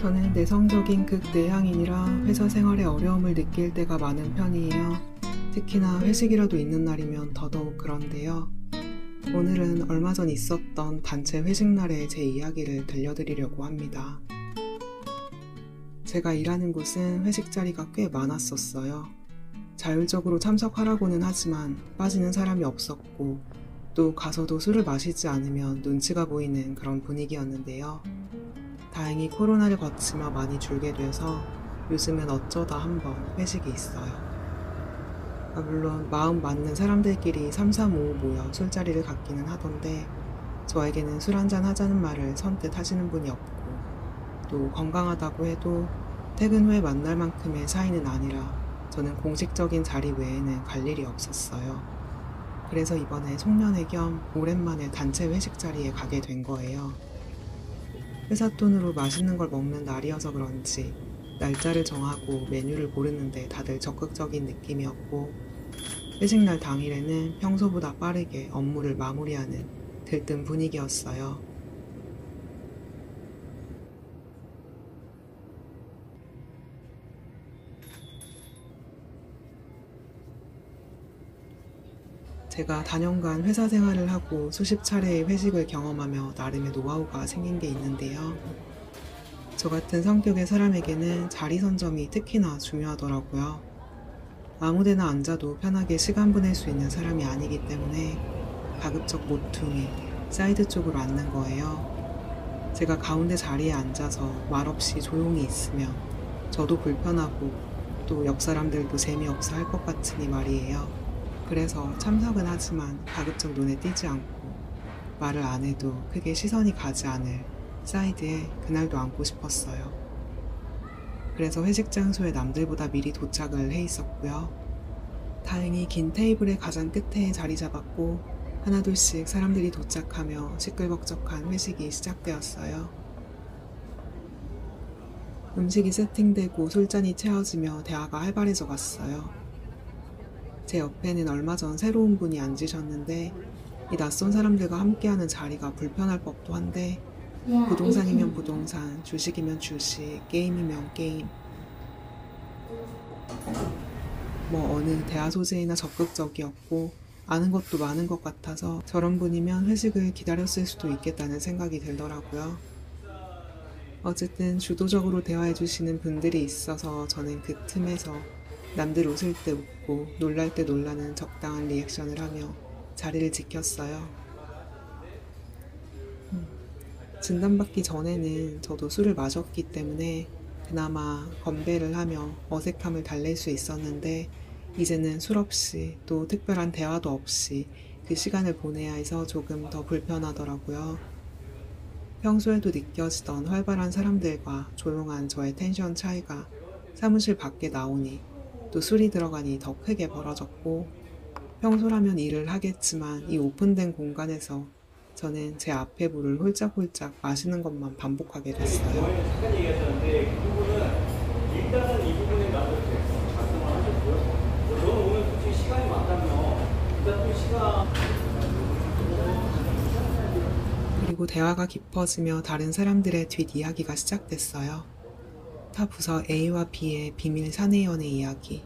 저는 내성적인 극내향인이라 회사 생활에 어려움을 느낄 때가 많은 편이에요. 특히나 회식이라도 있는 날이면 더더욱 그런데요. 오늘은 얼마 전 있었던 단체 회식 날의 제 이야기를 들려드리려고 합니다. 제가 일하는 곳은 회식 자리가 꽤 많았었어요. 자율적으로 참석하라고는 하지만 빠지는 사람이 없었고 또 가서도 술을 마시지 않으면 눈치가 보이는 그런 분위기였는데요. 다행히 코로나를 거치며 많이 줄게 돼서 요즘은 어쩌다 한번 회식이 있어요. 물론 마음 맞는 사람들끼리 3, 4, 5 모여 술자리를 갖기는 하던데 저에게는 술 한잔 하자는 말을 선뜻 하시는 분이 없고 또 건강하다고 해도 퇴근 후에 만날 만큼의 사이는 아니라 저는 공식적인 자리 외에는 갈 일이 없었어요. 그래서 이번에 송년회 겸 오랜만에 단체 회식 자리에 가게 된 거예요. 회사 돈으로 맛있는 걸 먹는 날이어서 그런지 날짜를 정하고 메뉴를 고르는데 다들 적극적인 느낌이었고 회식날 당일에는 평소보다 빠르게 업무를 마무리하는 들뜬 분위기였어요. 제가 다년간 회사 생활을 하고 수십 차례의 회식을 경험하며 나름의 노하우가 생긴 게 있는데요. 저 같은 성격의 사람에게는 자리 선점이 특히나 중요하더라고요. 아무데나 앉아도 편하게 시간 보낼 수 있는 사람이 아니기 때문에 가급적 모퉁이, 사이드 쪽으로 앉는 거예요. 제가 가운데 자리에 앉아서 말없이 조용히 있으면 저도 불편하고 또 옆 사람들도 재미없어 할 것 같으니 말이에요. 그래서 참석은 하지만 가급적 눈에 띄지 않고 말을 안 해도 크게 시선이 가지 않을 사이드에 그날도 앉고 싶었어요. 그래서 회식 장소에 남들보다 미리 도착을 해 있었고요. 다행히 긴 테이블의 가장 끝에 자리 잡았고 하나둘씩 사람들이 도착하며 시끌벅적한 회식이 시작되었어요. 음식이 세팅되고 술잔이 채워지며 대화가 활발해져 갔어요. 제 옆에는 얼마 전 새로운 분이 앉으셨는데 이 낯선 사람들과 함께하는 자리가 불편할 법도 한데 부동산이면 부동산, 주식이면 주식, 게임이면 게임 어느 대화 소재이나 적극적이었고 아는 것도 많은 것 같아서 저런 분이면 회식을 기다렸을 수도 있겠다는 생각이 들더라고요. 어쨌든 주도적으로 대화해 주시는 분들이 있어서 저는 그 틈에서 남들 웃을 때 웃고 놀랄 때 놀라는 적당한 리액션을 하며 자리를 지켰어요. 진단받기 전에는 저도 술을 마셨기 때문에 그나마 건배를 하며 어색함을 달랠 수 있었는데 이제는 술 없이 또 특별한 대화도 없이 그 시간을 보내야 해서 조금 더 불편하더라고요. 평소에도 느껴지던 활발한 사람들과 조용한 저의 텐션 차이가 사무실 밖에 나오니 또 술이 들어가니 더 크게 벌어졌고 평소라면 일을 하겠지만 이 오픈된 공간에서 저는 제 앞에 물을 홀짝홀짝 마시는 것만 반복하게 됐어요. 잠깐 얘기하셨는데 그 부분은 일단은 이 부분에 맞춰서 작성을 하셨고요. 저는 오늘 솔직히 시간이 많다면 일단 또 시간 그리고 대화가 깊어지며 다른 사람들의 뒷이야기가 시작됐어요. 타 부서 A와 B의 비밀 사내연애 이야기,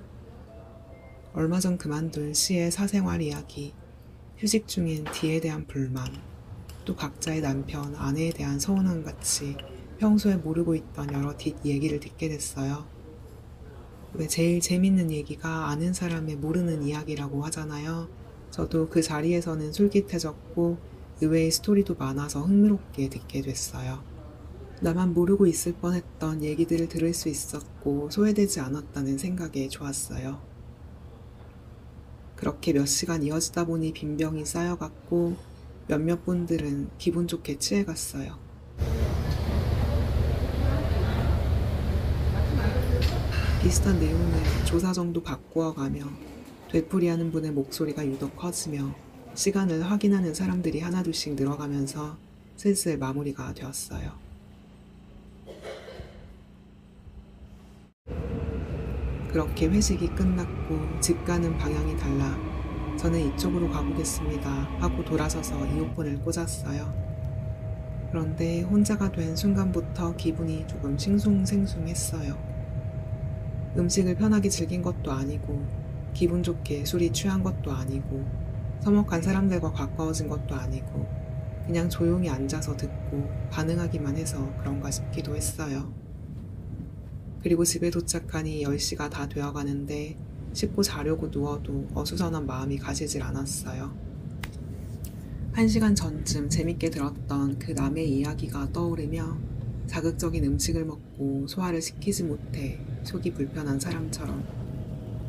얼마 전 그만둔 C의 사생활 이야기, 휴직 중인 D에 대한 불만, 또 각자의 남편, 아내에 대한 서운함 같이 평소에 모르고 있던 여러 뒷얘기를 듣게 됐어요. 왜 제일 재밌는 얘기가 아는 사람의 모르는 이야기라고 하잖아요. 저도 그 자리에서는 솔깃해졌고 의외의 스토리도 많아서 흥미롭게 듣게 됐어요. 나만 모르고 있을 뻔했던 얘기들을 들을 수 있었고 소외되지 않았다는 생각에 좋았어요. 그렇게 몇 시간 이어지다 보니 빈병이 쌓여갔고 몇몇 분들은 기분 좋게 취해갔어요. 비슷한 내용을 조사 정도 바꾸어가며 되풀이하는 분의 목소리가 유독 커지며 시간을 확인하는 사람들이 하나둘씩 늘어가면서 슬슬 마무리가 되었어요. 그렇게 회식이 끝났고 집 가는 방향이 달라 저는 이쪽으로 가보겠습니다 하고 돌아서서 이어폰을 꽂았어요. 그런데 혼자가 된 순간부터 기분이 조금 싱숭생숭했어요. 음식을 편하게 즐긴 것도 아니고 기분 좋게 술이 취한 것도 아니고 서먹한 사람들과 가까워진 것도 아니고 그냥 조용히 앉아서 듣고 반응하기만 해서 그런가 싶기도 했어요. 그리고 집에 도착하니 10시가 다 되어가는데 씻고 자려고 누워도 어수선한 마음이 가시질 않았어요. 1시간 전쯤 재밌게 들었던 그 남의 이야기가 떠오르며 자극적인 음식을 먹고 소화를 시키지 못해 속이 불편한 사람처럼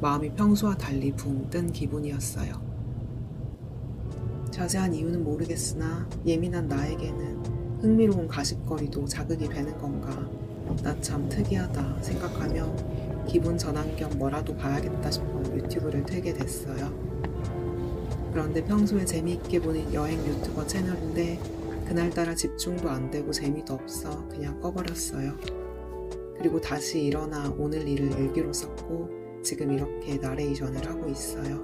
마음이 평소와 달리 붕 뜬 기분이었어요. 자세한 이유는 모르겠으나 예민한 나에게는 흥미로운 가십거리도 자극이 되는 건가 나 참 특이하다 생각하며 기분 전환 겸 뭐라도 봐야겠다 싶어 유튜브를 틀게 됐어요. 그런데 평소에 재미있게 보는 여행 유튜버 채널인데 그날따라 집중도 안 되고 재미도 없어 그냥 꺼버렸어요. 그리고 다시 일어나 오늘 일을 일기로 썼고 지금 이렇게 나레이션을 하고 있어요.